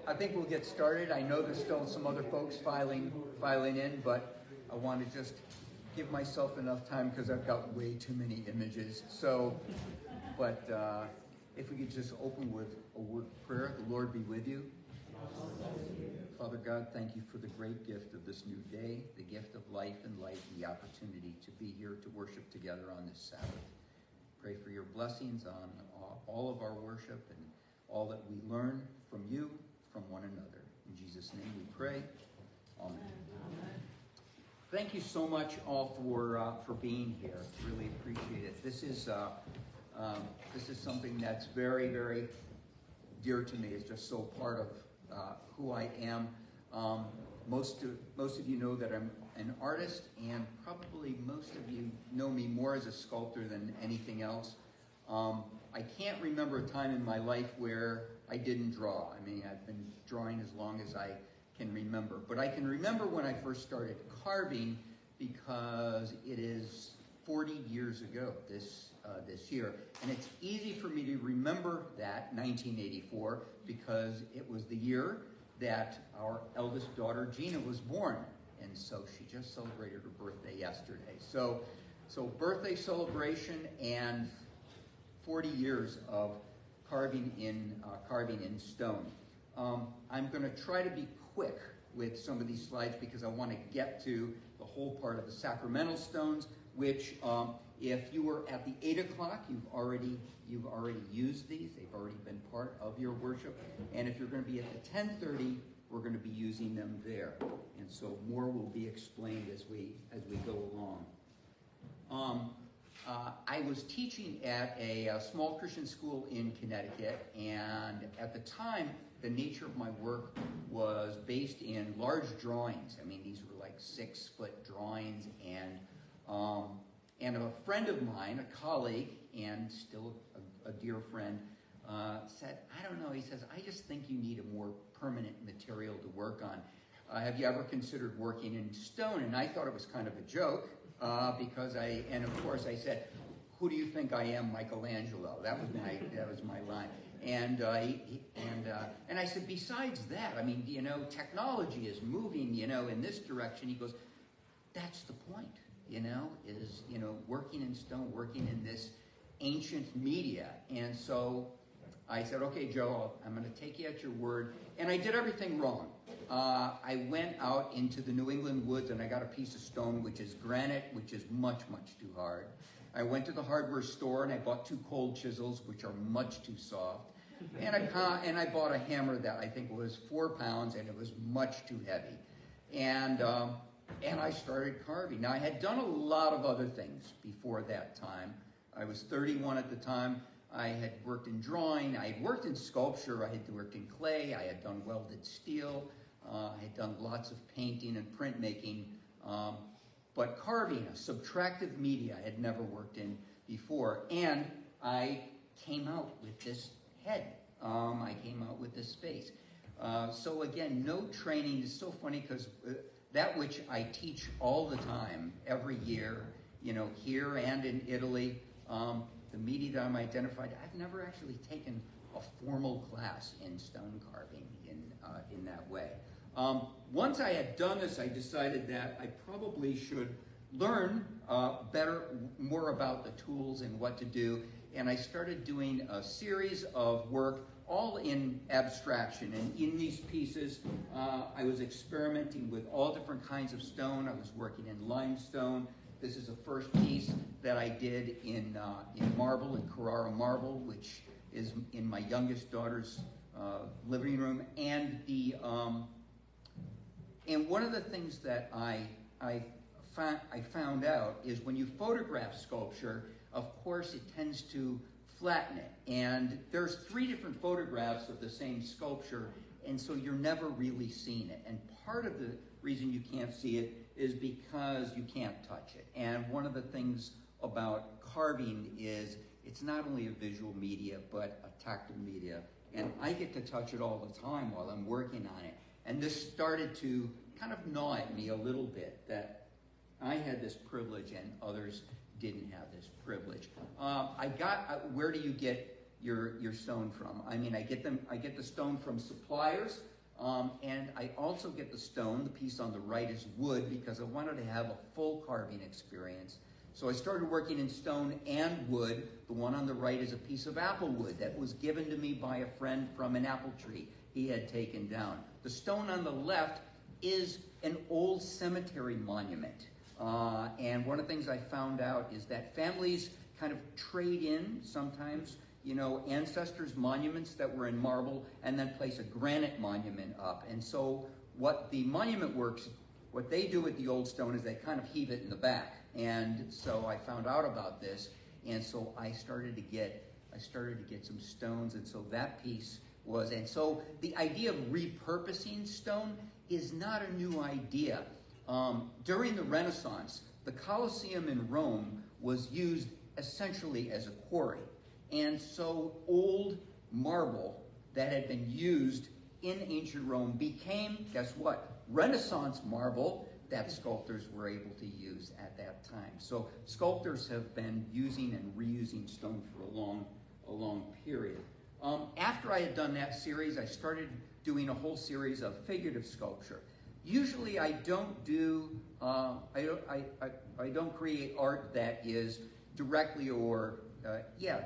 I think we'll get started. I know there's still some other folks filing in, but I want to just give myself enough time because I've got way too many images. So, but if we could just open with a word of prayer. The Lord be with you. Father God, thank you for the great gift of this new day, the gift of life and light, and the opportunity to be here to worship together on this Sabbath. Pray for your blessings on all of our worship and all that we learn from you, from one another. In Jesus' name we pray. Amen. Amen. Thank you so much all for being here. Really appreciate it. This is something that's very, very dear to me. It's just so part of who I am. Most of you know that I'm an artist, and probably most of you know me more as a sculptor than anything else. I can't remember a time in my life where I didn't draw. I mean, I've been drawing as long as I can remember. But I can remember when I first started carving, because it is 40 years ago this year. And it's easy for me to remember that, 1984, because it was the year that our eldest daughter, Gina, was born. And so she just celebrated her birthday yesterday. So birthday celebration and 40 years of carving in stone. I'm going to try to be quick with some of these slides because I want to get to the whole part of the Sacramental Stones, which if you were at the 8 o'clock, you've already used these. They've already been part of your worship. And if you're going to be at the 10:30, we're going to be using them there. And so more will be explained as we go along. I was teaching at a small Christian school in Connecticut, and at the time, the nature of my work was based in large drawings. I mean, these were like 6-foot drawings, and a friend of mine, a colleague, and still a dear friend, said, I don't know, he says, I just think you need a more permanent material to work on. Have you ever considered working in stone? And I thought it was kind of a joke, because of course I said, who do you think I am, Michelangelo? That was my line. And I said, besides that, I mean, technology is moving, in this direction. He goes, that's the point, is, working in stone, working in this ancient media. And so I said, okay, Joe, I'm going to take you at your word. And I did everything wrong. I went out into the New England woods and I got a piece of stone, which is granite, which is much, much too hard. I went to the hardware store and I bought 2 cold chisels, which are much too soft. And I bought a hammer that I think was 4 pounds, and it was much too heavy. And I started carving. Now, I had done a lot of other things before that time. I was 31 at the time. I had worked in drawing. I had worked in sculpture. I had worked in clay. I had done welded steel. I had done lots of painting and printmaking. But carving, a subtractive media, I had never worked in before. And I came out with this head. I came out with this face. So again, no training. It's so funny because that which I teach all the time, every year, here and in Italy, the media that I'm identified, I've never actually taken a formal class in stone carving in that way. Once I had done this, I decided that I probably should learn more about the tools and what to do. And I started doing a series of work, all in abstraction. And in these pieces, I was experimenting with all different kinds of stone. I was working in limestone. This is the first piece that I did in marble, in Carrara marble, which is in my youngest daughter's living room. And one of the things that I found out is when you photograph sculpture, of course, it tends to flatten it. And there's 3 different photographs of the same sculpture, and so you're never really seeing it. And part of the reason you can't see it is because you can't touch it. And one of the things about carving is it's not only a visual media, but a tactile media. And I get to touch it all the time while I'm working on it. And this started to kind of gnaw at me a little bit, that I had this privilege and others didn't have this privilege. Where do you get your stone from? I mean, I get the stone from suppliers. And I also get the stone. The piece on the right is wood because I wanted to have a full carving experience. So I started working in stone and wood. The one on the right is a piece of apple wood that was given to me by a friend from an apple tree he had taken down. The stone on the left is an old cemetery monument. And one of the things I found out is that families kind of trade in sometimes, ancestors' monuments that were in marble and then place a granite monument up. And so what the monument works, what they do with the old stone is they kind of heave it in the back. And so I found out about this, and so I started to get some stones, and so that piece was, and so the idea of repurposing stone is not a new idea. During the Renaissance, the Colosseum in Rome was used essentially as a quarry. And so old marble that had been used in ancient Rome became, guess what, Renaissance marble that sculptors were able to use at that time. So sculptors have been using and reusing stone for a long period. After I had done that series, I started doing a whole series of figurative sculpture. Usually I don't do, I don't create art that is directly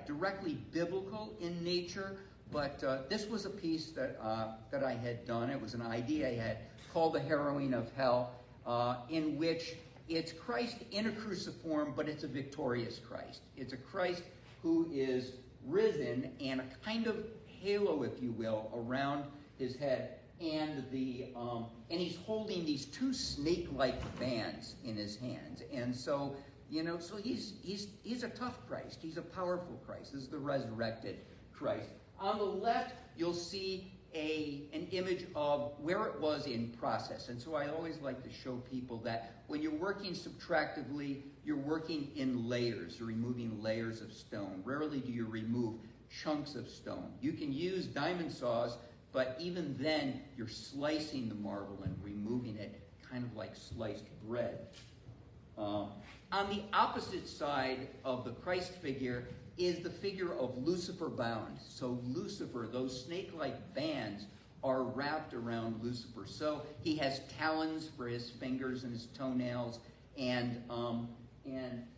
directly biblical in nature, but this was a piece that I had done. It was an idea I had called The Harrowing of Hell, in which it's Christ in a cruciform, but it's a victorious Christ. It's a Christ who is risen and a kind of halo, if you will, around his head. And he's holding these two snake-like bands in his hands. And so, so he's a tough Christ. He's a powerful Christ. This is the resurrected Christ. On the left, you'll see an image of where it was in process. And so I always like to show people that when you're working subtractively, you're working in layers. You're removing layers of stone. Rarely do you remove chunks of stone. You can use diamond saws, but even then, you're slicing the marble and removing it kind of like sliced bread. On the opposite side of the Christ figure is the figure of Lucifer bound. So Lucifer, those snake-like bands are wrapped around Lucifer. So he has talons for his fingers and his toenails, and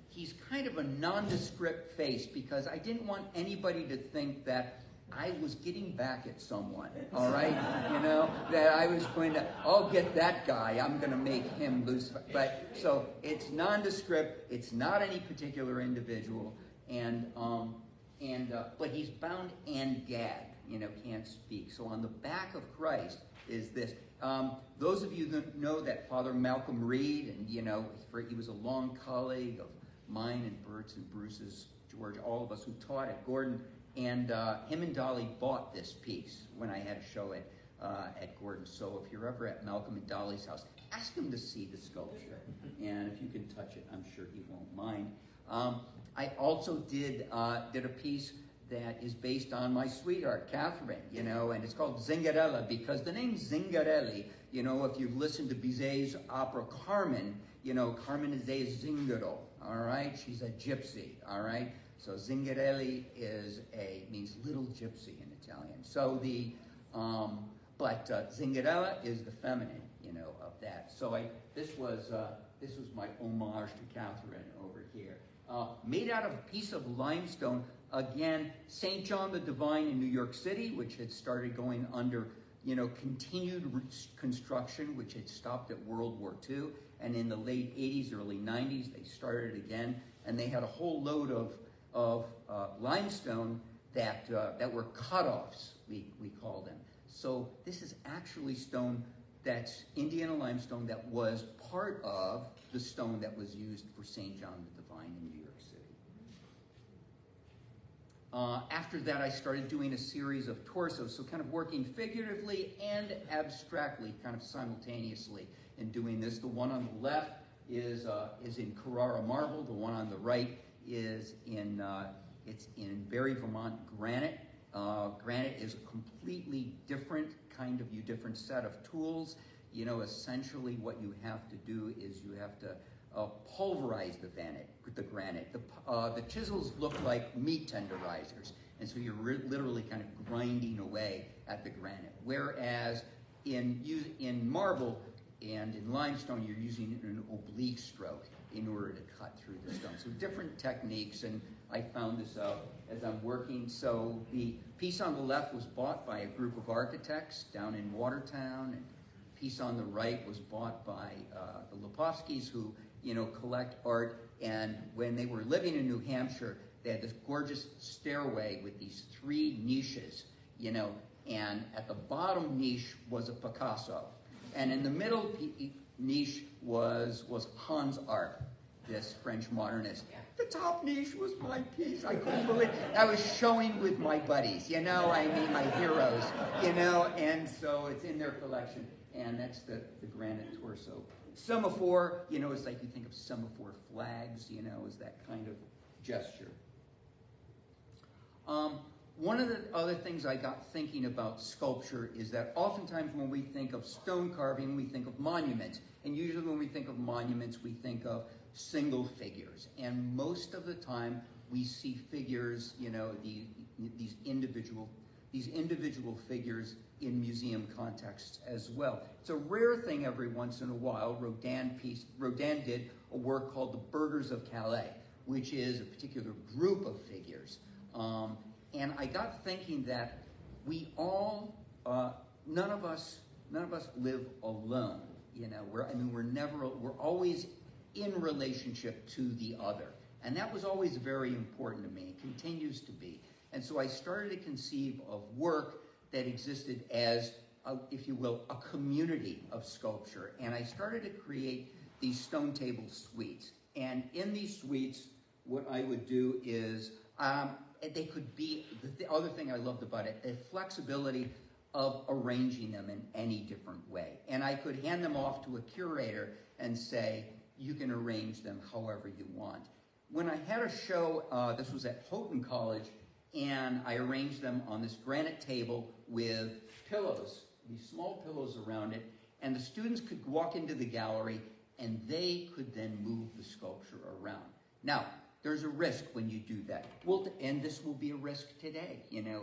he's kind of a nondescript face because I didn't want anybody to think that I was getting back at someone, all right? That I was going to, I'll get that guy, I'm going to make him Lucifer. But, so it's nondescript, it's not any particular individual, but he's bound and gagged, can't speak. So on the back of Christ is this. Those of you that know that Father Malcolm Reed, and he was a long colleague of mine and Bert's and Bruce's, George, all of us who taught at Gordon, and him and Dolly bought this piece when I had to show it at Gordon. So if you're ever at Malcolm and Dolly's house, ask him to see the sculpture. And if you can touch it, I'm sure he won't mind. I also did a piece that is based on my sweetheart, Catherine, and it's called Zingarelli, because the name Zingarelli, if you've listened to Bizet's opera Carmen, Carmen is a Zingaro, all right? She's a gypsy, all right? So Zingarelli means little gypsy in Italian. So Zingarella is the feminine, of that. So this was my homage to Catherine over here. Made out of a piece of limestone. Again, St. John the Divine in New York City, which had started going under, continued construction, which had stopped at World War II. And in the late 80s, early 90s, they started again. And they had a whole load of limestone that were cutoffs, we call them. So this is actually stone that's Indiana limestone that was part of the stone that was used for St. John the Divine in New York City. After that, I started doing a series of torsos, so kind of working figuratively and abstractly, kind of simultaneously in doing this. The one on the left is in Carrara marble. The one on the right is in Barry, Vermont granite. Granite is a completely different set of tools. Essentially what you have to do is you have to pulverize the granite. The chisels look like meat tenderizers, and so you're literally kind of grinding away at the granite. Whereas in marble and in limestone, you're using an oblique stroke in order to cut through the stone. So different techniques, and I found this out as I'm working. So the piece on the left was bought by a group of architects down in Watertown, and the piece on the right was bought by the Lepofskys, who, collect art. And when they were living in New Hampshire, they had this gorgeous stairway with these 3 niches, and at the bottom niche was a Picasso. And in the middle niche was Hans Arp, this French modernist. The top niche was my piece. I couldn't believe it. I was showing with my buddies, my heroes, and so it's in their collection. And that's the granite torso. Semaphore, it's like you think of semaphore flags, is that kind of gesture. One of the other things I got thinking about sculpture is that oftentimes when we think of stone carving, we think of monuments. And usually when we think of monuments, we think of single figures. And most of the time we see figures, these individual figures in museum contexts as well. It's a rare thing every once in a while. Rodin did a work called The Burghers of Calais, which is a particular group of figures. And I got thinking that we all, none of us live alone. We're always in relationship to the other. And that was always very important to me. It continues to be. And so I started to conceive of work that existed as, if you will, a community of sculpture. And I started to create these stone table suites. And in these suites, what I would do is, they could be, the other thing I loved about it, the flexibility of arranging them in any different way. And I could hand them off to a curator and say, you can arrange them however you want. When I had a show, this was at Houghton College, and I arranged them on this granite table with pillows, these small pillows around it, and the students could walk into the gallery and they could then move the sculpture around. Now, there's a risk when you do that. And this will be a risk today,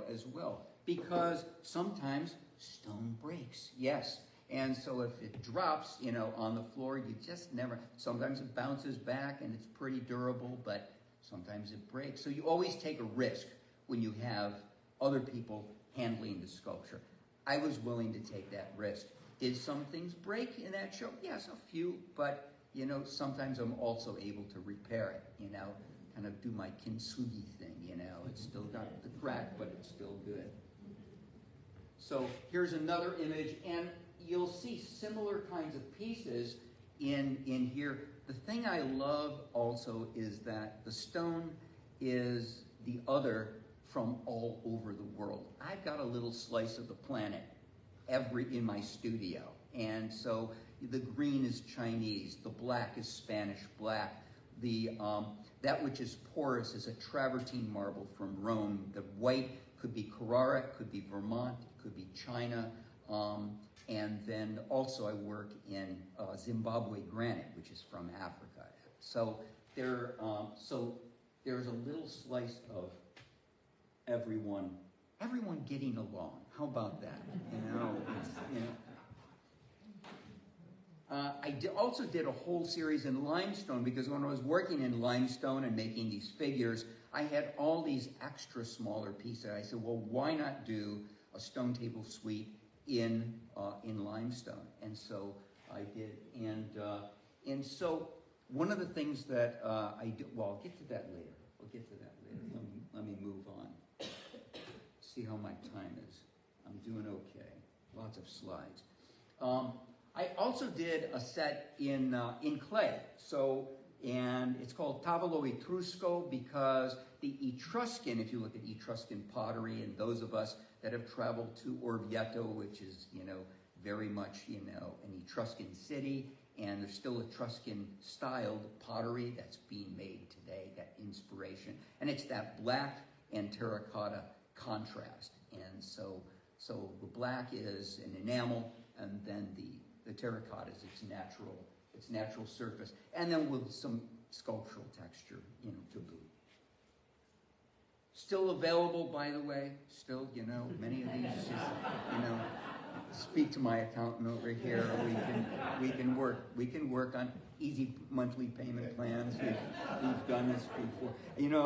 as well, because sometimes stone breaks, yes. And so if it drops, on the floor, you just never, sometimes it bounces back and it's pretty durable, but sometimes it breaks. So you always take a risk when you have other people handling the sculpture. I was willing to take that risk. Did some things break in that show? Yes, a few, but sometimes I'm also able to repair it, kind of do my kintsugi thing, It's still got the crack, but it's still good. So here's another image, and you'll see similar kinds of pieces in here. The thing I love also is that the stone is the other from all over the world. I've got a little slice of the planet in my studio. And so the green is Chinese, the black is Spanish black, that which is porous is a travertine marble from Rome. The white could be Carrara, it could be Vermont, it could be China. And then also I work in Zimbabwe granite, which is from Africa. So there's a little slice of everyone getting along. How about that? I also did a whole series in limestone, because when I was working in limestone and making these figures, I had all these extra smaller pieces. I said, well, why not do a stone table suite in limestone? And so I did. And so one of the things that I do, well, I'll get to that later. Let me move on. See how my time is. I'm doing okay. Lots of slides. I also did a set in clay. And it's called Tavolo Etrusco, because the Etruscan, if you look at Etruscan pottery, and those of us that have traveled to Orvieto, which is, very much, an Etruscan city, and there's still Etruscan-styled pottery that's being made today, that inspiration. And it's that black and terracotta contrast. And so the black is an enamel, and then the terracotta is its natural surface, and then with some sculptural texture, to boot. Still available, by the way. Still, many of these, speak to my accountant over here. We can work on easy monthly payment plans. We've done this before.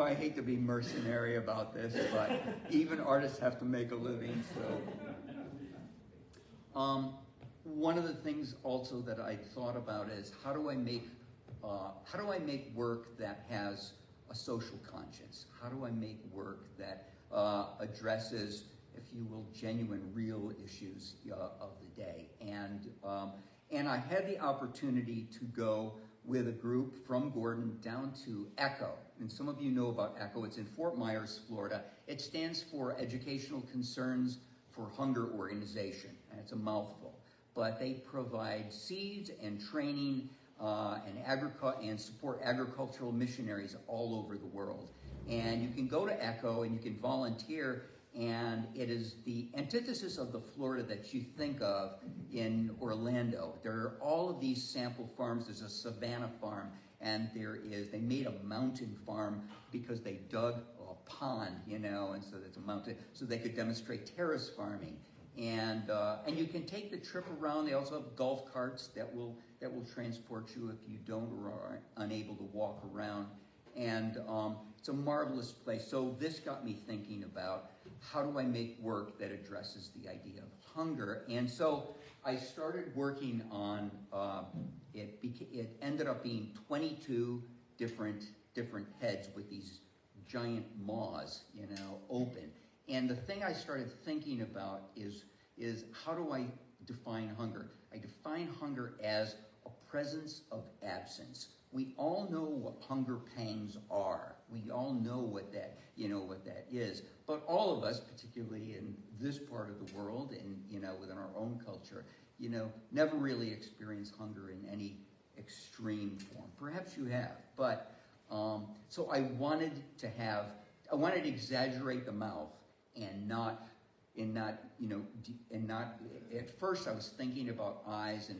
I hate to be mercenary about this, but even artists have to make a living. So, one of the things also that I thought about is how do I make work that has a social conscience? How do I make work that addresses, if you will, genuine, real issues of the day? And I had the opportunity to go with a group from Gordon down to ECHO. And some of you know about ECHO. It's in Fort Myers, Florida. It stands for Educational Concerns for Hunger Organization, and it's a mouthful. But they provide seeds and training and support agricultural missionaries all over the world. And you can go to ECHO and you can volunteer, and it is the antithesis of the Florida that you think of in Orlando. There are all of these sample farms. There's a Savannah farm, and they made a mountain farm because they dug a pond, and so there's a mountain, so they could demonstrate terrace farming. And you can take the trip around. They also have golf carts that will transport you if you don't or are unable to walk around. And it's a marvelous place. So this got me thinking about how do I make work that addresses the idea of hunger. And so I started working on it. It ended up being 22 different heads with these giant maws, open. And the thing I started thinking about is how do I define hunger? I define hunger as a presence of absence. We all know what hunger pangs are. We all know what that is. But all of us, particularly in this part of the world and, within our own culture, never really experience hunger in any extreme form. Perhaps you have, but so I wanted to exaggerate the mouth and not at first I was thinking about eyes, and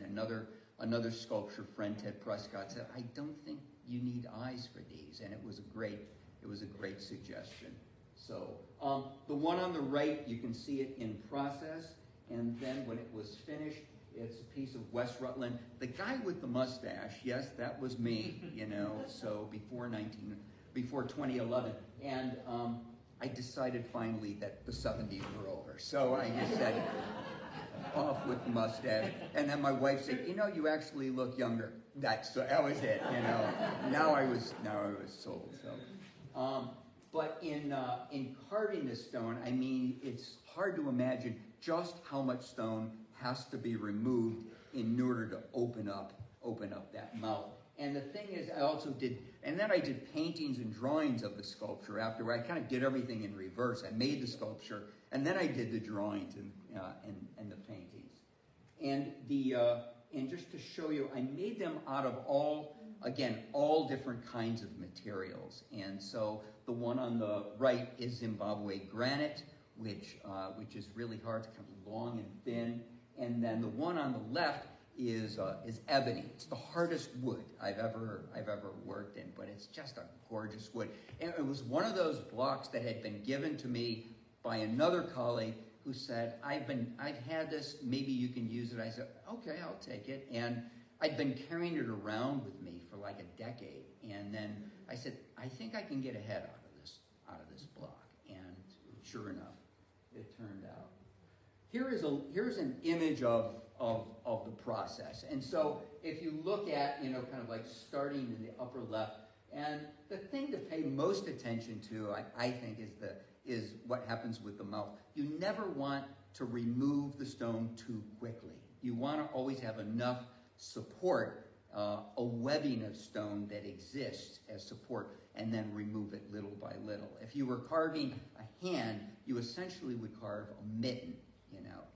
another sculpture friend, Ted Prescott, said, I don't think you need eyes for these, and it was a great suggestion. So the one on the right, you can see it in process, and then when it was finished, it's a piece of West Rutland. The guy with the mustache, yes, that was me, so before 2011, and I decided finally that the 70s were over. So I just said, off with the mustache. And then my wife said, you actually look younger. That was it, Now I was sold. So, but in carving this stone, it's hard to imagine just how much stone has to be removed in order to open up that mouth. And the thing is, I did paintings and drawings of the sculpture after. I kind of did everything in reverse. I made the sculpture, and then I did the drawings and the paintings. And just to show you, I made them out of all different kinds of materials. And so the one on the right is Zimbabwe granite, which is really hard. It's kind of long and thin. And then the one on the left is ebony. It's the hardest wood I've ever worked in, but it's just a gorgeous wood. And it was one of those blocks that had been given to me by another colleague who said, I've had this, maybe you can use it. I said, okay, I'll take it. And I'd been carrying it around with me for like a decade. And then I said, I think I can get a head out of this block. And sure enough, it turned out. Here's an image of the process. And so if you look at, kind of like starting in the upper left, and the thing to pay most attention to, I think, is what happens with the mouth. You never want to remove the stone too quickly. You want to always have enough support, a webbing of stone that exists as support, and then remove it little by little. If you were carving a hand, you essentially would carve a mitten,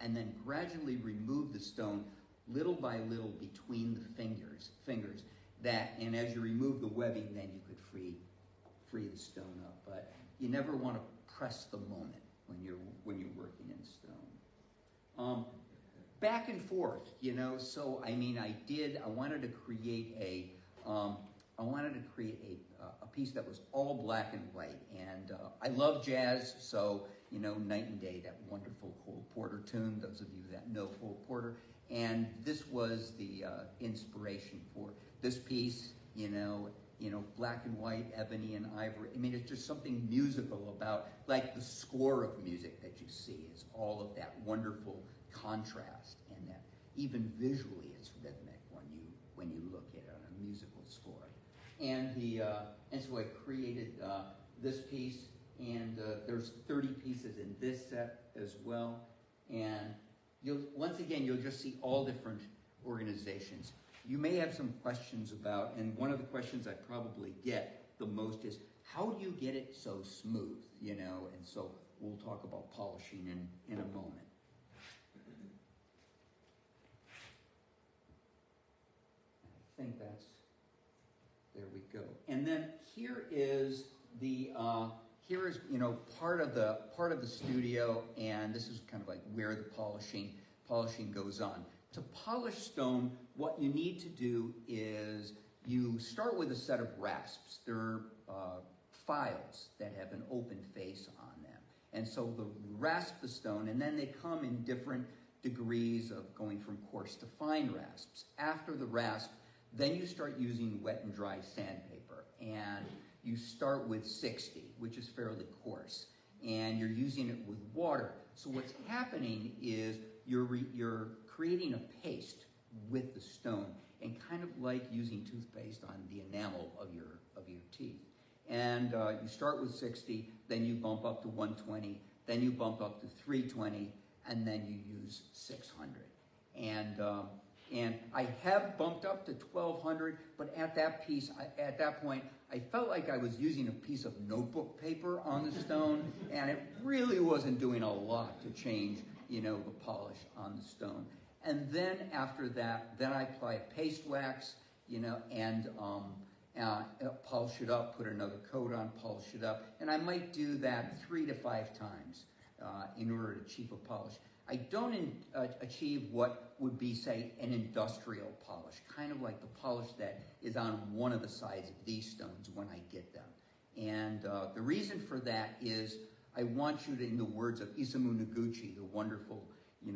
and then gradually remove the stone little by little between the fingers. And as you remove the webbing, then you could free the stone up. But you never want to press the moment when you're working in stone. Back and forth, So I wanted to create a I wanted to create a piece that was all black and white. And I love jazz, so, Night and Day, that wonderful Cole Porter tune, those of you that know Cole Porter. And this was the inspiration for this piece, black and white, ebony and ivory. I mean, it's just something musical about, like the score of music that you see is all of that wonderful contrast, and that even visually it's rhythmic when you look at it on a musical score. And so I created this piece, and there's 30 pieces in this set as well. And once again, you'll just see all different organizations. You may have some questions about, and one of the questions I probably get the most is, how do you get it so smooth, And so we'll talk about polishing in a moment. I think that's, there we go. And then here is part of the studio, and this is kind of like where the polishing goes on. To polish stone, what you need to do is you start with a set of rasps. They're files that have an open face on them. And so you rasp the stone, and then they come in different degrees of going from coarse to fine rasps. After the rasp, then you start using wet and dry sandpaper. And you start with 60, which is fairly coarse. And you're using it with water. So what's happening is you're creating a paste with the stone, and kind of like using toothpaste on the enamel of your teeth. And you start with 60, then you bump up to 120, then you bump up to 320, and then you use 600. And I have bumped up to 1200, but at that point, I felt like I was using a piece of notebook paper on the stone, and it really wasn't doing a lot to change, the polish on the stone. And then after that, then I apply a paste wax, and polish it up, put another coat on, polish it up, and I might do that 3 to 5 times in order to achieve a polish. I don't achieve what would be, say, an industrial polish, kind of like the polish that is on one of the sides of these stones when I get them. And the reason for that is I want you to, in the words of Isamu Noguchi, the wonderful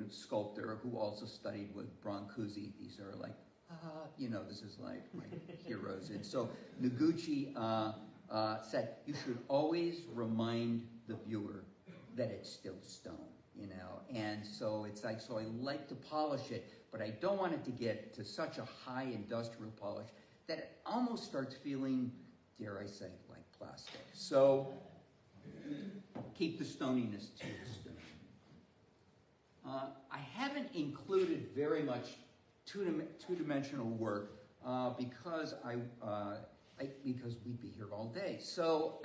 sculptor who also studied with Brancusi, these are like, this is like my heroes. And so Noguchi said, you should always remind the viewer that it's still stone. And so it's like, so I like to polish it, but I don't want it to get to such a high industrial polish that it almost starts feeling, dare I say, like plastic. So keep the stoniness to the stone. I haven't included very much two-dimensional work because because we'd be here all day. So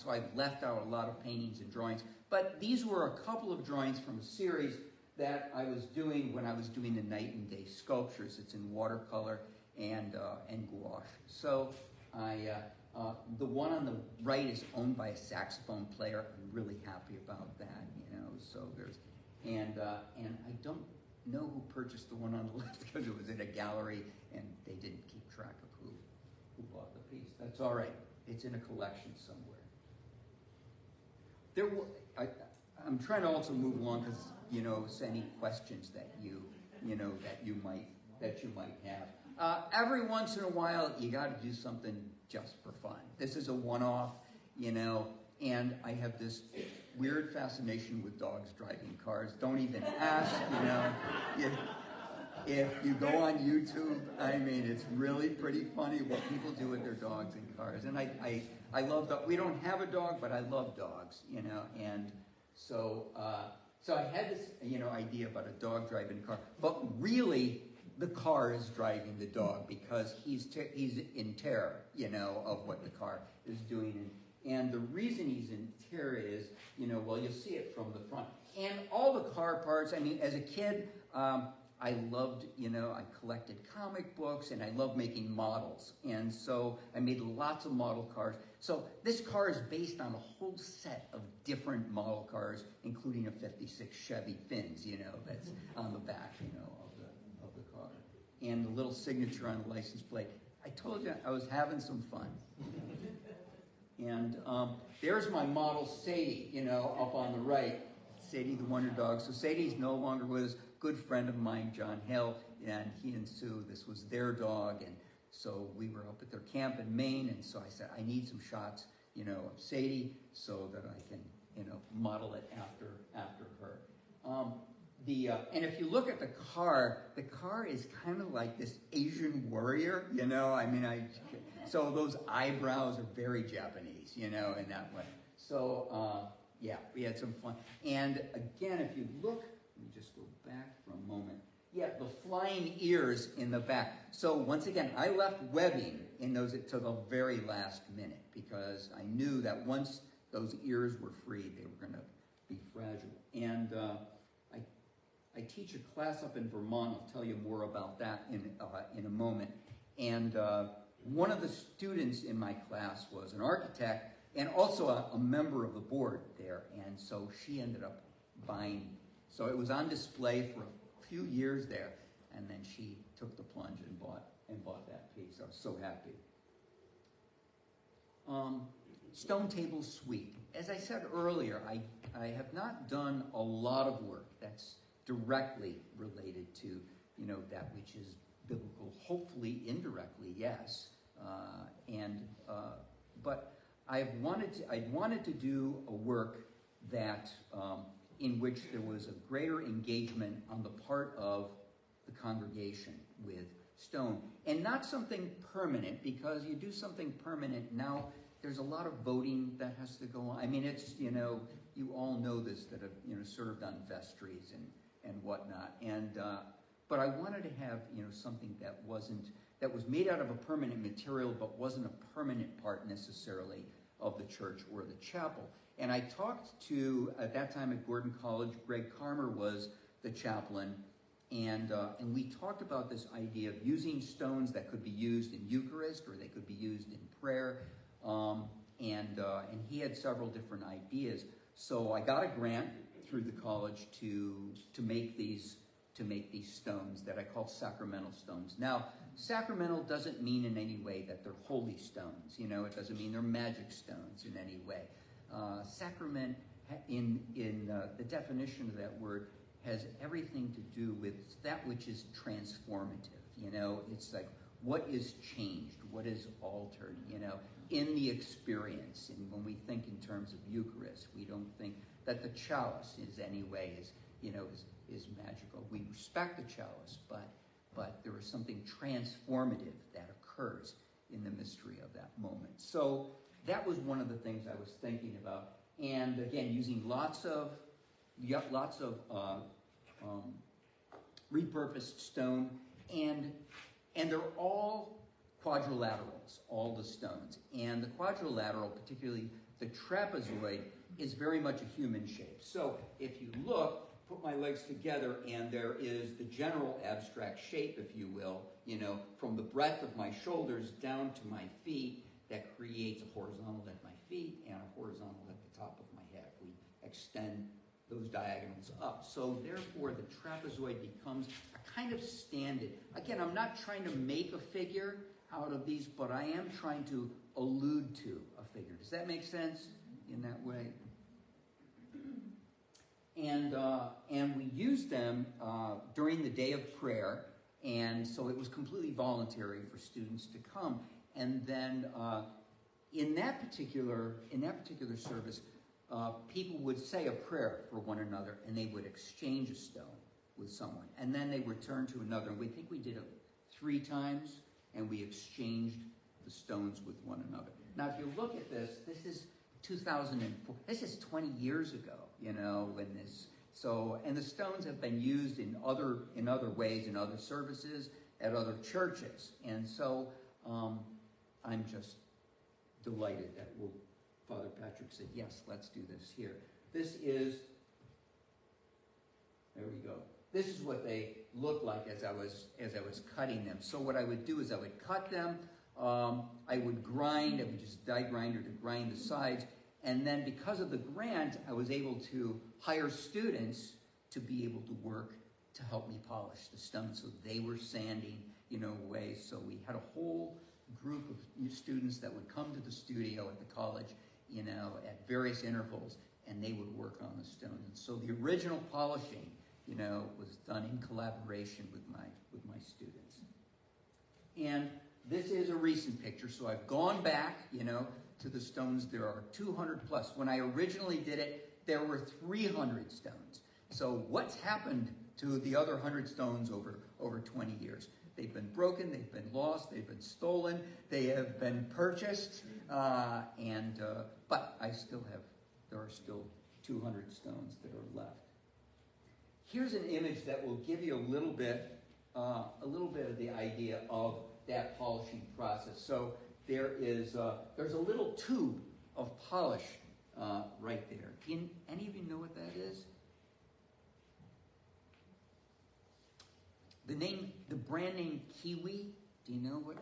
I've left out a lot of paintings and drawings. But these were a couple of drawings from a series that I was doing when I was doing the Night and Day sculptures. It's in watercolor and gouache. So the one on the right is owned by a saxophone player. I'm really happy about that. So there's and I don't know who purchased the one on the left because it was in a gallery and they didn't keep track of who bought the piece. That's all right. It's in a collection somewhere. I'm trying to also move along because any questions that you might have. Every once in a while, you got to do something just for fun. This is a one-off, and I have this weird fascination with dogs driving cars. Don't even ask, If you go on YouTube, I mean, it's really pretty funny what people do with their dogs and cars. And I love dogs. We don't have a dog, but I love dogs, And so I had this, idea about a dog driving a car. But really, the car is driving the dog because he's in terror, of what the car is doing. And the reason he's in terror is, well, you'll see it from the front. And all the car parts, I mean, as a kid, I loved, I collected comic books and I loved making models. And so I made lots of model cars. So this car is based on a whole set of different model cars, including a 56 Chevy Fins, that's on the back, of the car. And the little signature on the license plate. I told you I was having some fun. And there's my model Sadie, up on the right. Sadie the Wonder Dog. So Sadie's no longer with us. Good friend of mine, John Hill, and he and Sue, this was their dog. And so we were up at their camp in Maine, and so I said, I need some shots, of Sadie so that I can, model it after her. And if you look at the car is kind of like this Asian warrior, so those eyebrows are very Japanese, in that way. So, yeah, we had some fun. And again, if you look, let me just go back for a moment. Yeah, the flying ears in the back. So once again, I left webbing in those to the very last minute because I knew that once those ears were free, they were going to be fragile. And I teach a class up in Vermont. I'll tell you more about that in a moment. And one of the students in my class was an architect and also a member of the board there. And so she ended up buying. So it was on display for a few years there, and then she took the plunge and bought that piece. I was so happy. Stone Table Suite. As I said earlier, I have not done a lot of work that's directly related to, that which is biblical. Hopefully, indirectly, yes. But I'd wanted to do a work that in which there was a greater engagement on the part of the congregation with stone, and not something permanent, because you do something permanent now. There's a lot of voting that has to go on. I mean, it's, you all know this that have, served on vestries and whatnot. But I wanted to have, something that was made out of a permanent material, but wasn't a permanent part necessarily of the church or the chapel. And I talked to, at that time at Gordon College, Greg Carmer was the chaplain, and we talked about this idea of using stones that could be used in Eucharist or they could be used in prayer. And he had several different ideas. So I got a grant through the college to make these stones that I call sacramental stones. Now, sacramental doesn't mean in any way that they're holy stones. It doesn't mean they're magic stones in any way. Sacrament, in the definition of that word, has everything to do with that which is transformative. It's like what is changed, what is altered, in the experience. And when we think in terms of Eucharist, we don't think that the chalice is any way is magical. We respect the chalice, but there is something transformative that occurs in the mystery of that moment. So that was one of the things I was thinking about. And again, using lots of repurposed stone, and they're all quadrilaterals, all the stones. And the quadrilateral, particularly the trapezoid, is very much a human shape. So if you look, put my legs together, and there is the general abstract shape, if you will, from the breadth of my shoulders down to my feet, that creates a horizontal at my feet and a horizontal at the top of my head. We extend those diagonals up. So therefore, the trapezoid becomes a kind of stand-in. Again, I'm not trying to make a figure out of these, but I am trying to allude to a figure. Does that make sense in that way? And we used them during the day of prayer, and so it was completely voluntary for students to come. And then in that particular service, people would say a prayer for one another, and they would exchange a stone with someone, and then they would turn to another. And we think we did it 3 times, and we exchanged the stones with one another. Now, if you look at this, this is 2004. This is 20 years ago, when this. So, and the stones have been used in other ways, in other services, at other churches. And so, I'm just delighted that Father Patrick said, yes, let's do this here. There we go. This is what they look like as I was cutting them. So what I would do is I would cut them. I would just die grinder to grind the sides. And then because of the grant, I was able to hire students to be able to work to help me polish the stone. So they were sanding, away. So we had a whole group of students that would come to the studio at the college, at various intervals, and they would work on the stone. And so the original polishing, was done in collaboration with my students. And this is a recent picture, so I've gone back, to the stones. There are 200 plus. When I originally did it, there were 300 stones. So what's happened to the other 100 stones over 20 years? They've been broken, they've been lost, they've been stolen, they have been purchased, but there are still 200 stones that are left. Here's an image that will give you a little bit of the idea of that polishing process. So there's a little tube of polish right there. Any of you know what that is? The brand name Kiwi. Do you know what?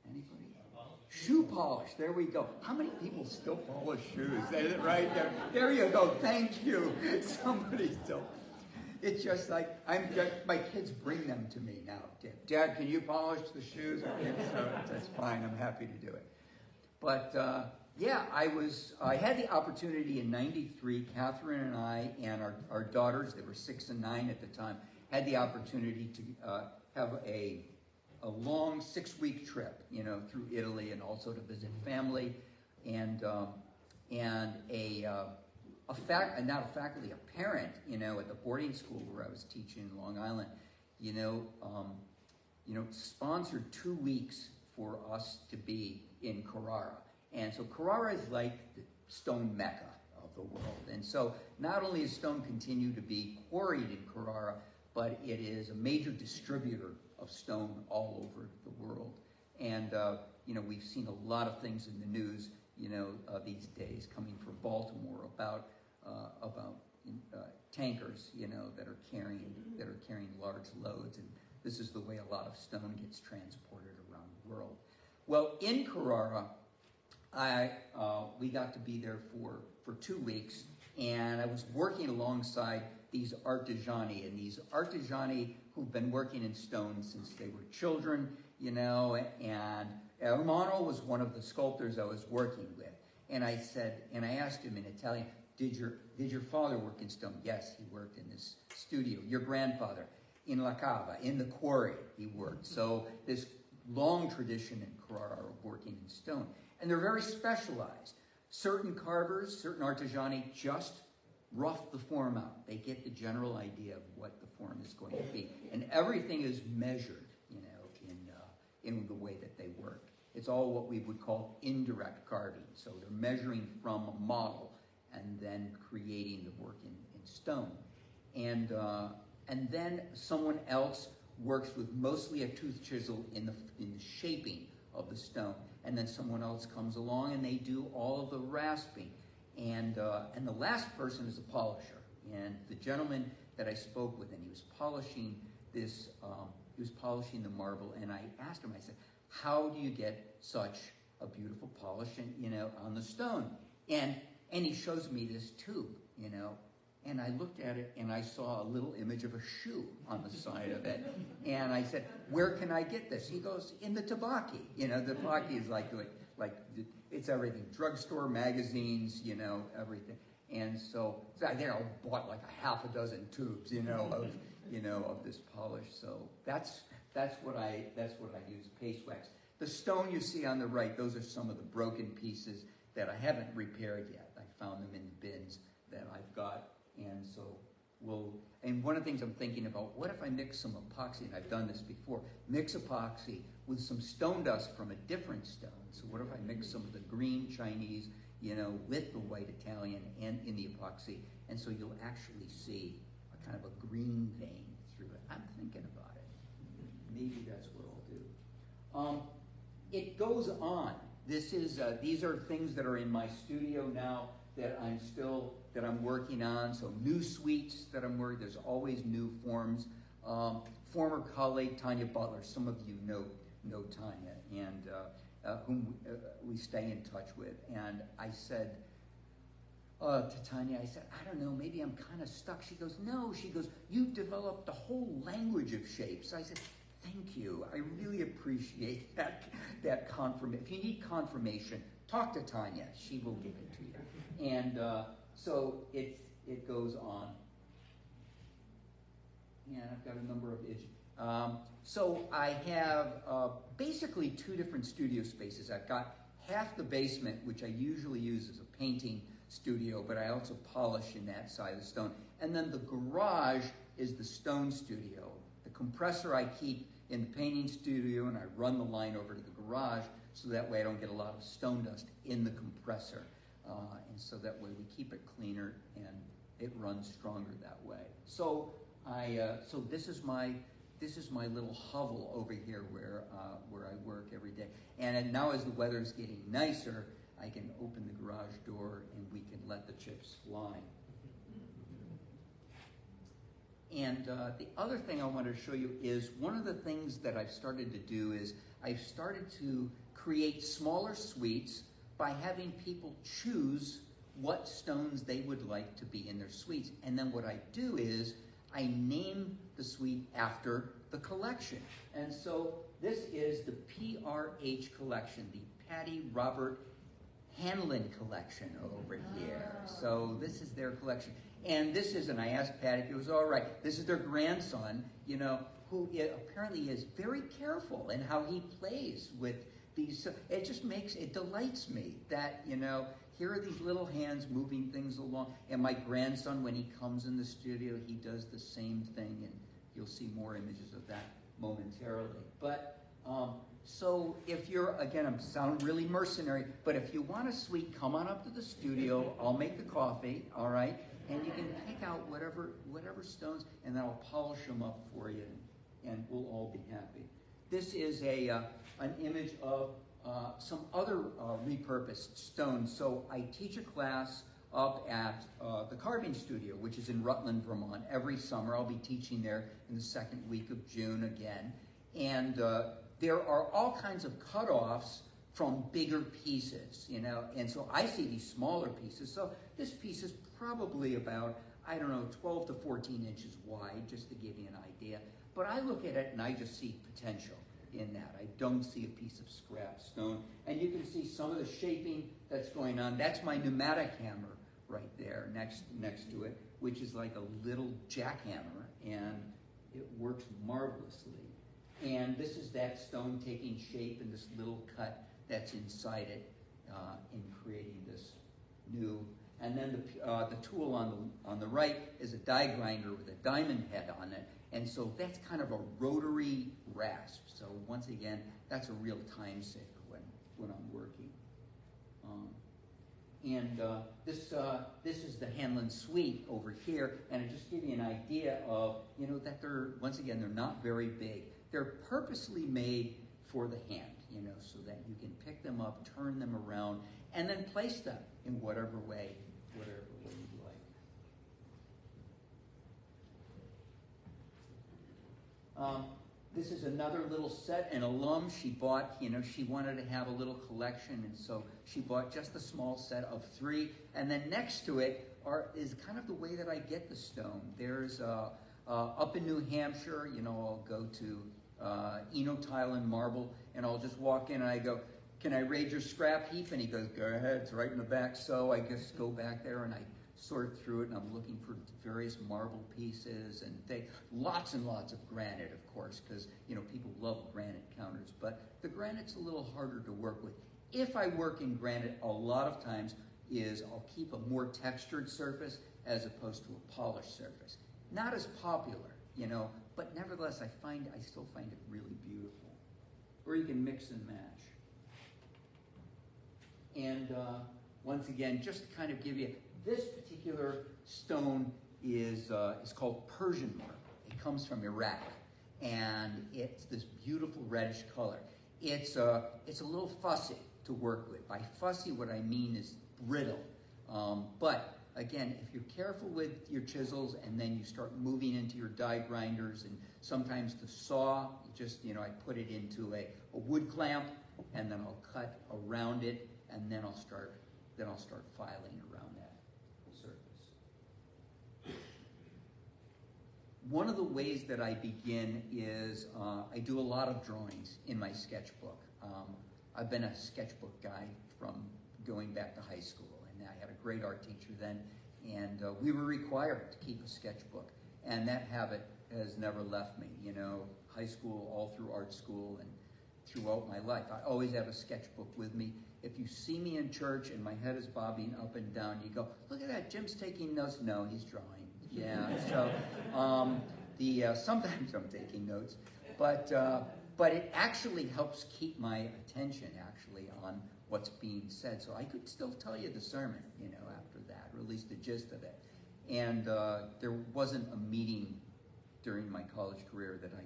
Anybody? Shoe polish. There we go. How many people still polish shoes? Is it right there? There you go. Thank you. Somebody still. It's just like my kids bring them to me now. Dad, can you polish the shoes? So that's fine. I'm happy to do it. But I had the opportunity in '93. Catherine and I and our daughters, they were 6 and 9 at the time, had the opportunity to have a long 6-week trip, through Italy, and also to visit family, and a parent, at the boarding school where I was teaching in Long Island, sponsored 2 weeks for us to be in Carrara. And so Carrara is like the stone mecca of the world. And so not only is stone continue to be quarried in Carrara, but it is a major distributor of stone all over the world. And, we've seen a lot of things in the news, these days coming from Baltimore about tankers, that are carrying large loads. And this is the way a lot of stone gets transported around the world. Well, in Carrara, we got to be there for 2 weeks, and I was working alongside these artigiani, and these artigiani who've been working in stone since they were children, and Ermanno was one of the sculptors I was working with. And I asked him in Italian, did your father work in stone? Yes, he worked in this studio. Your grandfather? In La Cava, in the quarry, he worked. So this long tradition in Carrara of working in stone. And they're very specialized. Certain carvers, certain artigiani just rough the form out. They get the general idea of what the form is going to be. And everything is measured, in the way that they work. It's all what we would call indirect carving. So they're measuring from a model and then creating the work in stone. And then someone else works with mostly a tooth chisel in the shaping of the stone. And then someone else comes along and they do all of the rasping. And the last person is a polisher. And the gentleman that I spoke with, and he was polishing this, he was polishing the marble. And I asked him, I said, how do you get such a beautiful polish, on the stone? And he shows me this tube, And I looked at it and I saw a little image of a shoe on the side of it. And I said, where can I get this? He goes, in the tabacchi. The tabacchi is like it's everything. Drugstore, magazines, everything. And so I bought like a half a dozen tubes, of this polish. So that's what I use, paste wax. The stone you see on the right, those are some of the broken pieces that I haven't repaired yet. I found them in the bins that I've got. And so and one of the things I'm thinking about, what if I mix some epoxy, and I've done this before, mix epoxy with some stone dust from a different stone. So what if I mix some of the green Chinese, with the white Italian and in the epoxy, and so you'll actually see a kind of a green vein through it. I'm thinking about it. Maybe that's what I'll do. It goes on. These are things that are in my studio now that I'm working on. So new suites that I'm working. There's always new forms. Former colleague Tanya Butler. Some of you know Tanya, and whom we stay in touch with. And I said to Tanya, I don't know, maybe I'm kind of stuck. She goes, no. She goes, you've developed a whole language of shapes. I said, thank you. I really appreciate that confirmation. If you need confirmation, talk to Tanya. She will give it to you. And so it goes on. And I've got a number of issues. So I have basically two different studio spaces. I've got half the basement, which I usually use as a painting studio, but I also polish in that side of the stone. And then the garage is the stone studio. The compressor I keep in the painting studio, and I run the line over to the garage, so that way I don't get a lot of stone dust in the compressor. And so that way we keep it cleaner and it runs stronger that way. So so this is my little hovel over here where I work every day. And now as the weather's getting nicer, I can open the garage door and we can let the chips fly. And the other thing I wanted to show you is one of the things that I've started to do is I've started to create smaller suites by having people choose what stones they would like to be in their suites. And then what I do is I name the suite after the collection. And so this is the PRH collection, the Patty Robert Hanlon collection over here. So this is their collection. And this is, and I asked Patty if it was all right, this is their grandson, you know, who apparently is very careful in how he plays with these. It just it delights me that, you know, here are these little hands moving things along. And my grandson, when he comes in the studio, he does the same thing. And you'll see more images of that momentarily. But so if you're, again, I'm sounding really mercenary, but if you want a suite, come on up to the studio. I'll make the coffee, all right? And you can pick out whatever stones, and then I'll polish them up for you, and we'll all be happy. This is an image of some other repurposed stones. So I teach a class up at the carving studio, which is in Rutland, Vermont. Every summer I'll be teaching there in the second week of June again. And there are all kinds of cutoffs from bigger pieces, you know. And so I see these smaller pieces. So this piece is probably about, I don't know, 12 to 14 inches wide, just to give you an idea. But I look at it and I just see potential in that. I don't see a piece of scrap stone. And you can see some of the shaping that's going on. That's my pneumatic hammer right there next to it, which is like a little jackhammer, and it works marvelously. And this is that stone taking shape in this little cut that's inside it in creating this new. And then the tool on the right is a die grinder with a diamond head on it. And so that's kind of a rotary rasp. So once again, that's a real time saver when I'm working. This is the Hanlon suite over here, and it just gives you an idea of, you know, that they're not very big. They're purposely made for the hand, you know, so that you can pick them up, turn them around, and then place them in whatever way you'd like. This is another little set. An alum, she bought, you know, she wanted to have a little collection, and so she bought just a small set of 3. And then next to it is kind of the way that I get the stone. There's up in New Hampshire, you know, I'll go to Tile and Marble, and I'll just walk in and I go, "Can I raid your scrap heap?" And he goes, "Go ahead, it's right in the back." So I just go back there and I sort through it, and I'm looking for various marble pieces, and lots and lots of granite, of course, because, you know, people love granite counters, but the granite's a little harder to work with. If I work in granite, a lot of times I'll keep a more textured surface as opposed to a polished surface. Not as popular, you know, but nevertheless, I still find it really beautiful. Or you can mix and match. And once again, just to kind of give you, this particular stone is called Persian marble. It comes from Iraq, and it's this beautiful reddish color. It's a little fussy to work with. By fussy, what I mean is brittle. But again, if you're careful with your chisels, and then you start moving into your die grinders, and sometimes the saw, I put it into a wood clamp, and then I'll cut around it, and then I'll start filing around that surface. one of the ways that I begin is I do a lot of drawings in my sketchbook. I've been a sketchbook guy from going back to high school, and I had a great art teacher then, and we were required to keep a sketchbook, and that habit has never left me. You know, high school, all through art school, and throughout my life. I always have a sketchbook with me. If you see me in church and my head is bobbing up and down, you go, look at that, Jim's taking notes. No, he's drawing. Yeah, so sometimes I'm taking notes, but it actually helps keep my attention actually on what's being said. So I could still tell you the sermon, you know, after that, or at least the gist of it. And there wasn't a meeting during my college career that I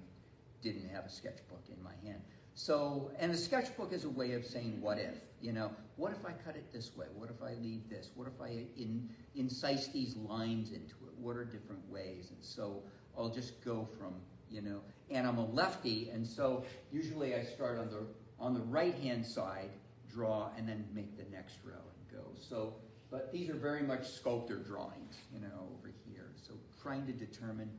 didn't have a sketchbook in my hand. So, and a sketchbook is a way of saying what if, you know, what if I cut it this way? What if I leave this? What if I incise these lines into it? What are different ways? And so I'll just go from, you know, and I'm a lefty, and so usually I start on the right-hand side, draw, and then make the next row and go. So, but these are very much sculptor drawings, you know, over here. So trying to determine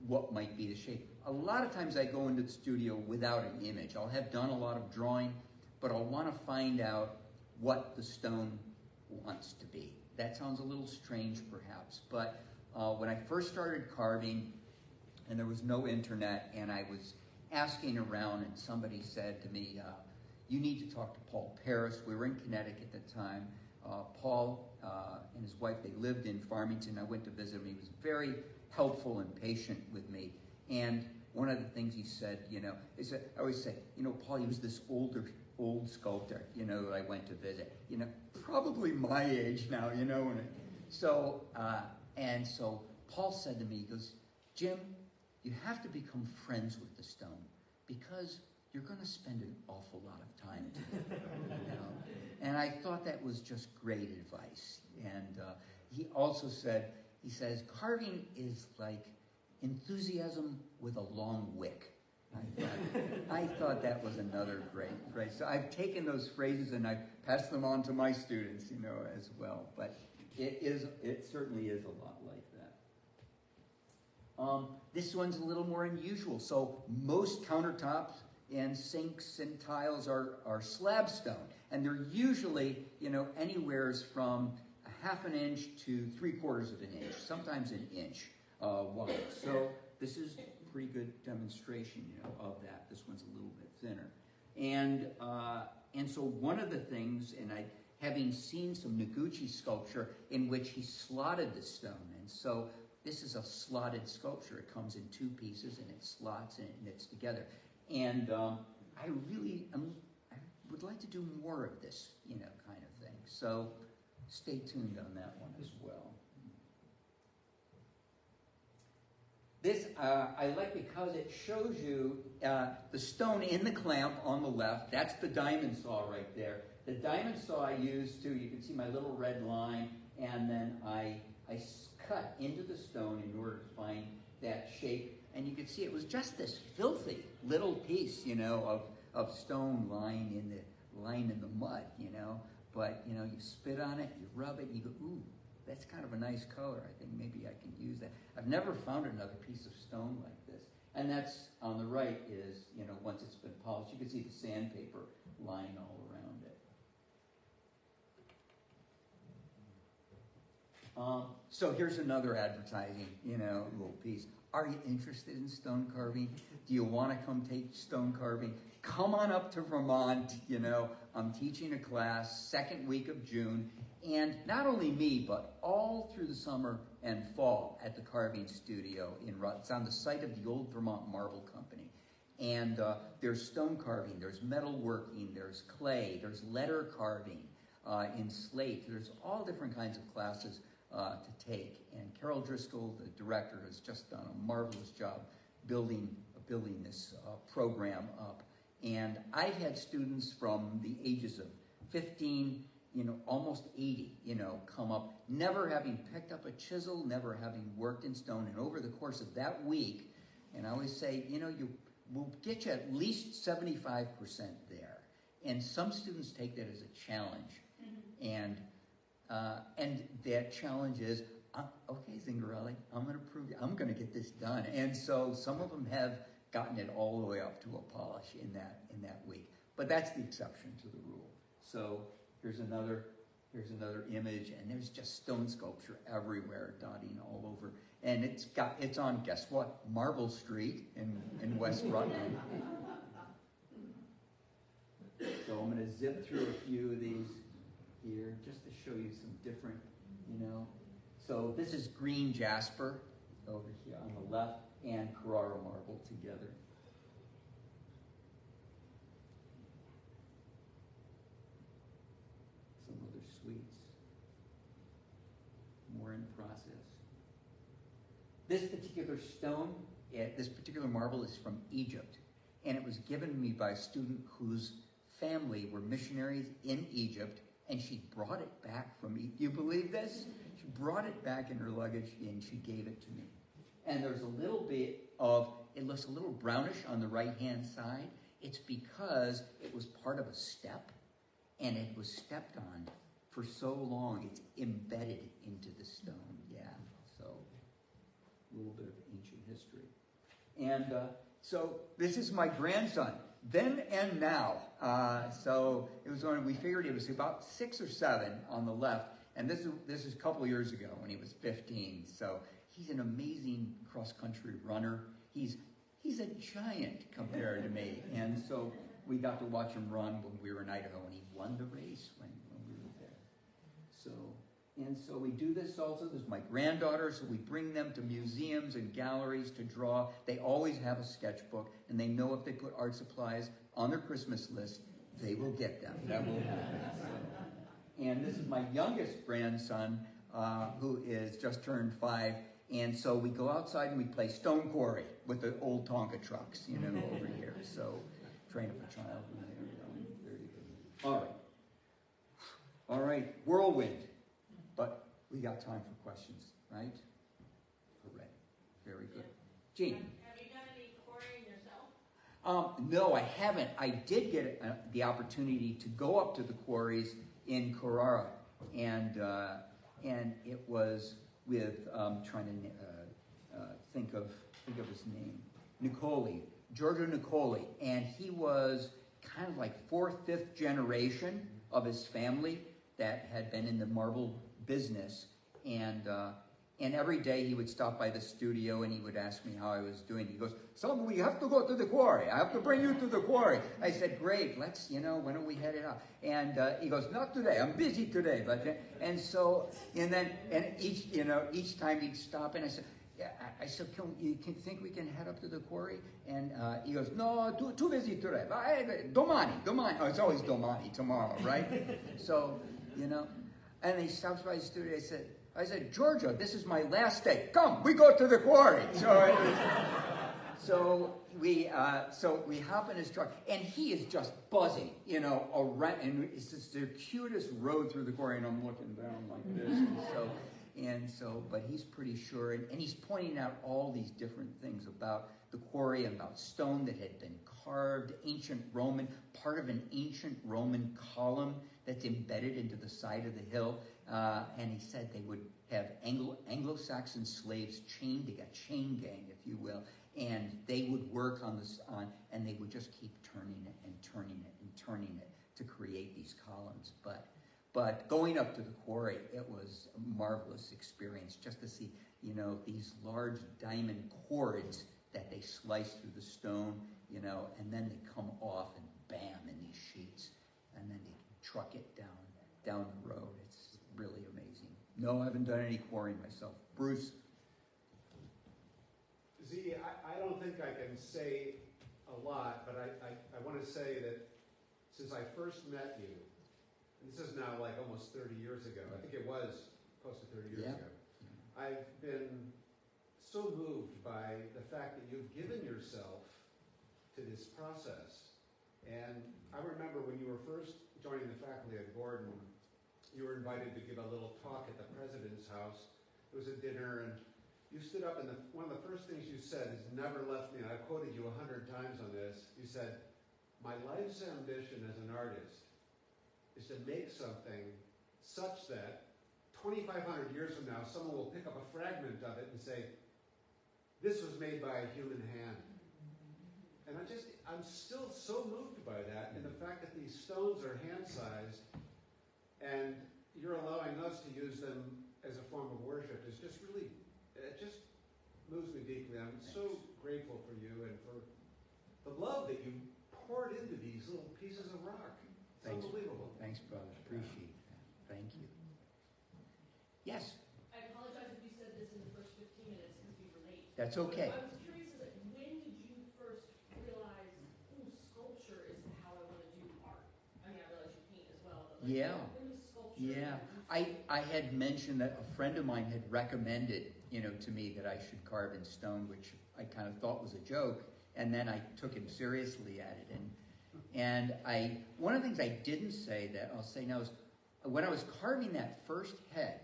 what might be the shape. A lot of times I go into the studio without an image. I'll have done a lot of drawing, but I'll want to find out what the stone wants to be. That sounds a little strange perhaps, but when I first started carving, and there was no internet, and I was asking around, and somebody said to me, you need to talk to Paul Paris. We were in Connecticut at the time. Paul and his wife, they lived in Farmington. I went to visit him. He was very helpful and patient with me. And one of the things he said, you know, is that I always say, you know, Paul, he was this old sculptor, you know, that I went to visit. You know, probably my age now, you know. And so Paul said to me, he goes, Jim, you have to become friends with the stone because you're going to spend an awful lot of time together, you know? And I thought that was just great advice. And he also said, he says, carving is like enthusiasm with a long wick. I thought that was another great phrase. So I've taken those phrases and I've passed them on to my students, you know, as well. But it certainly is a lot like that. This one's a little more unusual. So most countertops and sinks and tiles are slab stone. And they're usually, you know, anywheres from 1/2 inch to 3/4 of an inch, sometimes an inch wide. So this is a pretty good demonstration, you know, of that. This one's a little bit thinner. And so one of the things, and having seen some Noguchi sculpture in which he slotted the stone, and so this is a slotted sculpture. It comes in 2 pieces and it slots and it knits together. And I would like to do more of this, you know, kind of thing. So stay tuned on that one as well. This I like because it shows you the stone in the clamp on the left. That's the diamond saw right there. The diamond saw I used you can see my little red line, and then I cut into the stone in order to find that shape. And you can see it was just this filthy little piece, you know, of stone lying in the mud, you know. But, you know, you spit on it, you rub it, and you go, ooh, that's kind of a nice color. I think maybe I can use that. I've never found another piece of stone like this. And that's, on the right is, you know, once it's been polished, you can see the sandpaper lying all around it. So here's another advertising, you know, little piece. Are you interested in stone carving? Do you want to come take stone carving? Come on up to Vermont, you know. I'm teaching a class, 2nd week of June. And not only me, but all through the summer and fall at the carving studio in Rutt. It's on the site of the old Vermont Marble Company. And there's stone carving, there's metal working, there's clay, there's letter carving in slate. There's all different kinds of classes to take. And Carol Driscoll, the director, has just done a marvelous job building this program up. And I've had students from the ages of 15, you know, almost 80, you know, come up, never having picked up a chisel, never having worked in stone. And over the course of that week, and I always say, you know, we'll get you at least 75% there. And some students take that as a challenge. And that challenge is, okay, Zingarelli, I'm going to prove you. I'm going to get this done. And so some of them have gotten it all the way up to a polish in that week. But that's the exception to the rule. So here's another image, and there's just stone sculpture everywhere, dotting all over. And it's on, guess what? Marble Street in West Rutland. So I'm going to zip through a few of these here just to show you some different, So this is green jasper over here on the left and Carrara marble together. Some other sweets. More in process. This particular stone, this particular marble is from Egypt. And it was given to me by a student whose family were missionaries in Egypt, and she brought it back from Egypt. You believe this? She brought it back in her luggage, and she gave it to me. And there's a little bit of, it looks a little brownish on the right-hand side. It's because it was part of a step, and it was stepped on for so long, it's embedded into the stone. Yeah, so a little bit of ancient history. And so this is my grandson, then and now. So it was when we figured it was about 6 or 7 on the left, and this is a couple years ago when he was 15. So he's an amazing cross-country runner. He's a giant compared to me, and so we got to watch him run when we were in Idaho, and he won the race when we were there. So we do this also. There's my granddaughter, so we bring them to museums and galleries to draw. They always have a sketchbook, and they know if they put art supplies on their Christmas list, they will get them. That will happen. And this is my youngest grandson, who is just turned 5. And so we go outside and we play stone quarry with the old Tonka trucks, over here. So train up a child. There you go. All right, whirlwind. But we got time for questions, right? Hooray. Very good. Jean. Have you done any quarrying yourself? No, I haven't. I did get the opportunity to go up to the quarries in Carrara, and it was with trying to think of his name, Giorgio Nicoli, and he was kind of like 4th, 5th generation of his family that had been in the marble business, and every day he would stop by the studio and he would ask me how I was doing. He goes, "Son, we have to go to the quarry. I have to bring you to the quarry." I said, "Great, let's, when are we headed out?" And he goes, "Not today. I'm busy today." And each time he'd stop, and I said, "Yeah." I said, "You think we can head up to the quarry?" And he goes, "No, too busy today. Domani." Oh, it's always domani, tomorrow, right? So, and he stops by the studio. I said, "Giorgio, this is my last day. Come, we go to the quarry." So we hop in his truck, and he is just buzzing, around, and it's just the cutest road through the quarry, and I'm looking down like this, but he's pretty sure, and he's pointing out all these different things about the quarry and about stone that had been carved, ancient Roman, part of an ancient Roman column that's embedded into the side of the hill. And he said they would have Anglo-Saxon slaves chained, a chain gang, if you will, and they would work and they would just keep turning it and turning it and turning it to create these columns. But going up to the quarry, it was a marvelous experience just to see, these large diamond cords that they slice through the stone, and then they come off and bam in these sheets, and then they truck it down the road. It's really amazing. No, I haven't done any quarrying myself. Bruce? Z, I don't think I can say a lot, but I want to say that since I first met you, and this is now like almost 30 years ago, I think it was close to 30 years ago, I've been so moved by the fact that you've given yourself to this process. And I remember when you were first joining the faculty at Gordon, you were invited to give a little talk at the president's house. It was a dinner, and you stood up, and one of the first things you said has never left me, and I've quoted you 100 times on this. You said, "My life's ambition as an artist is to make something such that 2,500 years from now, someone will pick up a fragment of it and say, this was made by a human hand. And I'm still so moved by that, and the fact that these stones are hand-sized, and you're allowing us to use them as a form of worship is just really, it just moves me deeply. I'm so grateful for you and for the love that you poured into these little pieces of rock. It's unbelievable. Thanks, brother. Appreciate that. Thank you. Yes? I apologize if you said this in the first 15 minutes because we were late. That's okay. I was curious, like, when did you first realize, ooh, sculpture is how I want to do art? I mean, I realize you paint as well, but like, Yeah. when was sculpture? Yeah. I had mentioned that a friend of mine had recommended, to me that I should carve in stone, which I kind of thought was a joke, and then I took him seriously at it. And one of the things I didn't say that I'll say now is when I was carving that first head,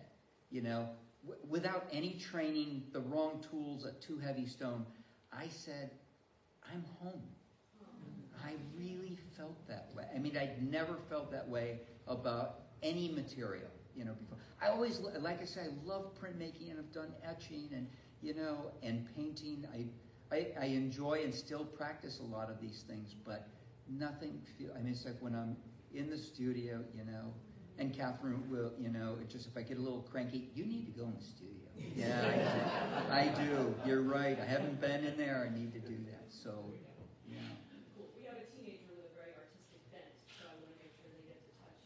without any training, the wrong tools, a too heavy stone, I said, I'm home. I really felt that way. I mean, I'd never felt that way about any material, before. I always, like I said, I love printmaking and I've done etching and, and painting. I enjoy and still practice a lot of these things, but nothing it's like when I'm in the studio, and Catherine will, if I get a little cranky, you need to go in the studio. Yeah, I do. You're right. I haven't been in there. I need to do that. So, yeah. Cool. We have a teenager with a very artistic bent, so I want to make sure they get to touch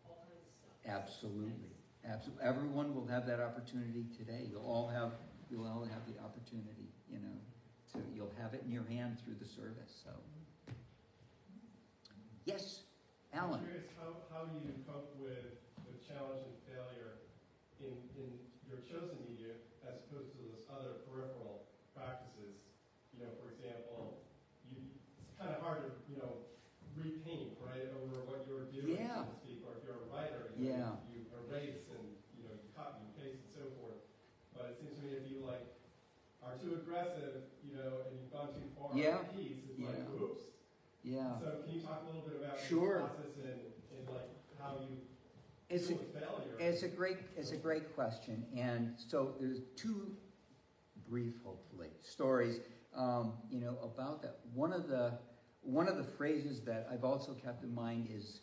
all kinds of stuff. Absolutely. Absolutely. Everyone will have that opportunity today. You'll all have the opportunity, you'll have it in your hand through the service. So, yes, Alan. I'm curious how you cope with challenge and failure in your chosen media as opposed to those other peripheral practices. For example, it's kind of hard to repaint right over what you're doing, Yeah. so to speak, or if you're a writer, you erase and you copy and paste and so forth. But it seems to me if you are too aggressive, and you've gone too far on a piece, it's like, oops. Yeah. So can you talk a little bit about Sure. the process and how you It's deal with failure? it's a great question. And so there's two brief, hopefully, stories, about that. One of the phrases that I've also kept in mind is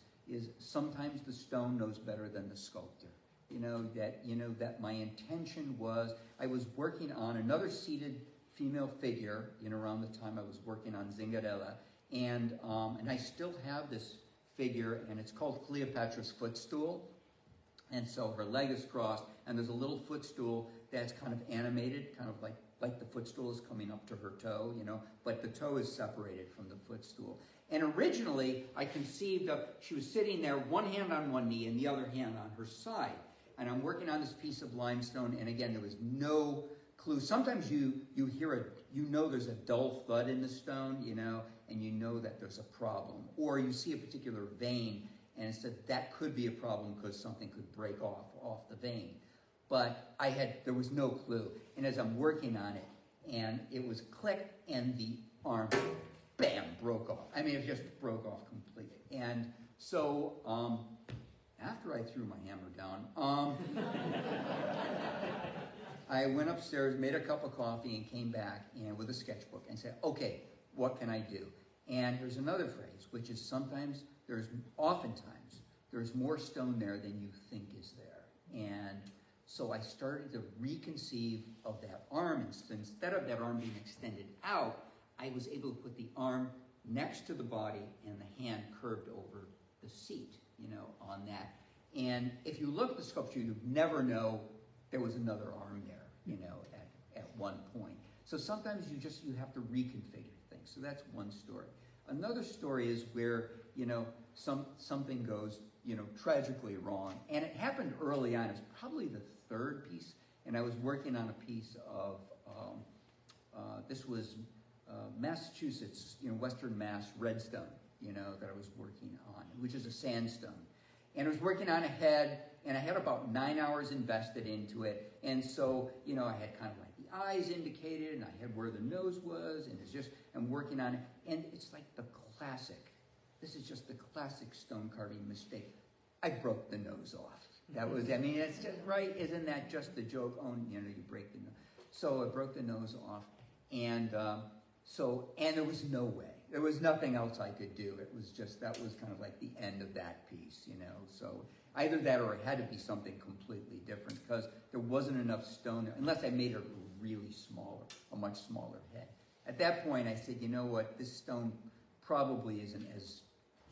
sometimes the stone knows better than the sculptor. That my intention was, I was working on another seated female figure, around the time I was working on Zingarelli, and I still have this figure, and it's called Cleopatra's footstool. And so her leg is crossed, and there's a little footstool that's kind of animated, kind of like the footstool is coming up to her toe, but the toe is separated from the footstool. And originally, I conceived of, she was sitting there, one hand on one knee and the other hand on her side. And I'm working on this piece of limestone, and again, there was no clue. Sometimes you hear there's a dull thud in the stone, and you know that there's a problem. Or you see a particular vein, and it said that could be a problem because something could break off the vein. But there was no clue. And as I'm working on it, and it was click, and the arm, bam, broke off. I mean, it just broke off completely. And so, after I threw my hammer down, I went upstairs, made a cup of coffee, and came back with a sketchbook and said, okay, what can I do? And here's another phrase, which is oftentimes, there's more stone there than you think is there. And so I started to reconceive of that arm. Instead of that arm being extended out, I was able to put the arm next to the body and the hand curved over the seat, on that. And if you look at the sculpture, you'd never know there was another arm there, at one point. So sometimes you have to reconfigure things. So that's one story. Another story is where, something goes, tragically wrong. And it happened early on. It was probably the third piece. And I was working on a piece of, this was Massachusetts, Western Mass redstone, that I was working on, which is a sandstone. And I was working on a head, and I had about 9 hours invested into it. And so, I had kind of like the eyes indicated, and I had where the nose was, and I'm working on it. And it's like this is just the classic stone carving mistake. I broke the nose off. That was, I mean, it's just, right, isn't that just the joke? Oh, you know, you break the nose. So I broke the nose off, and and there was no way. There was nothing else I could do. It was just, that was kind of like the end of that piece, you know. So either that or it had to be something completely different, because there wasn't enough stone there, unless I made it really smaller, a much smaller head. At that point, I said, you know what, this stone probably isn't as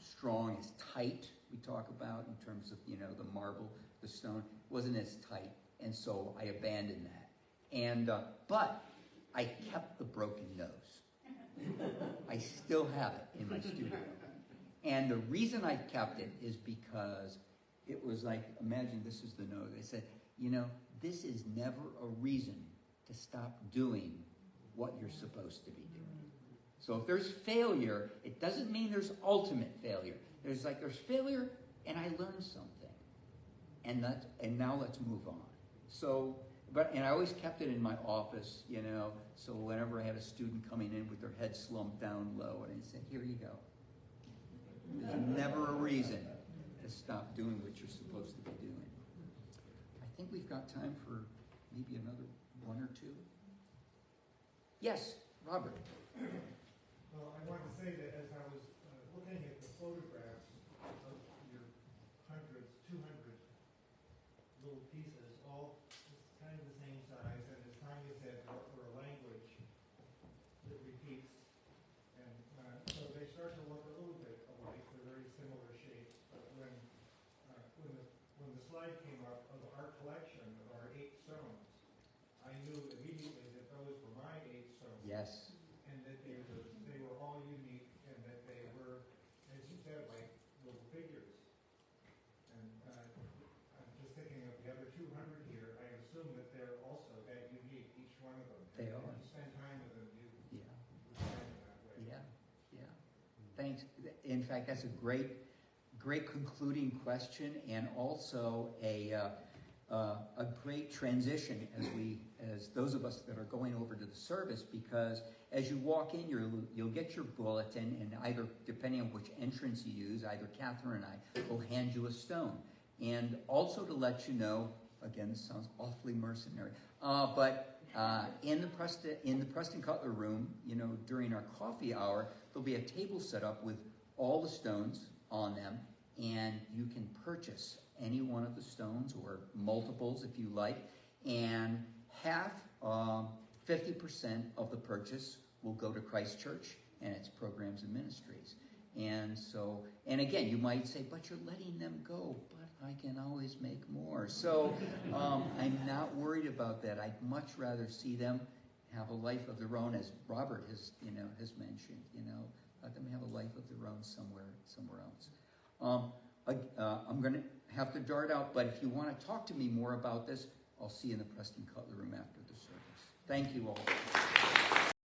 strong, as tight, we talk about in terms of, you know, the marble, the stone, wasn't as tight, and so I abandoned that. And, but I kept the broken nose. I still have it in my studio. And the reason I kept it is because it was like, imagine this is the nose. I said, you know, this is never a reason to stop doing what you're supposed to be doing. So if there's failure, it doesn't mean there's ultimate failure. There's failure, and I learned something. And now let's move on. So, and I always kept it in my office, you know, so whenever I had a student coming in with their head slumped down low, and I said, here you go. There's never a reason to stop doing what you're supposed to be doing. I think we've got time for maybe another one or two. Yes, Robert. Well, I want to say that as I was looking at the photographs of your 200 little pieces, all kind of the same size, and as Tanya said, for a language that repeats, and so they start to look a little bit alike. They're very similar shapes, but when the slide came up of our collection of our 8 stones, I knew immediately that those were my 8 stones. Yes. And that they were all unique, and that they were, as you said, like little figures. And I'm just thinking of the other 200 here. I assume that they're also that unique, each one of them. They and are. If you spend time with them, you Yeah. find them that way. Yeah. Thanks. In fact, that's a great concluding question, and also a great transition as those of us that are going over to the service, because as you walk in, you'll get your bulletin, and either, depending on which entrance you use, either Catherine and I will hand you a stone. And also to let you know, again, this sounds awfully mercenary, but in the Preston Cutler room, you know, during our coffee hour, there'll be a table set up with all the stones on them, and you can purchase any one of the stones, or multiples if you like, and half, 50% of the purchase will go to Christ Church and its programs and ministries. And so, and again, you might say, but you're letting them go, but I can always make more. So I'm not worried about that. I'd much rather see them have a life of their own, as Robert has mentioned, let them have a life of their own somewhere else. I'm going to have to dart out, but if you want to talk to me more about this, I'll see you in the Preston Cutler room after the service. Thank you all.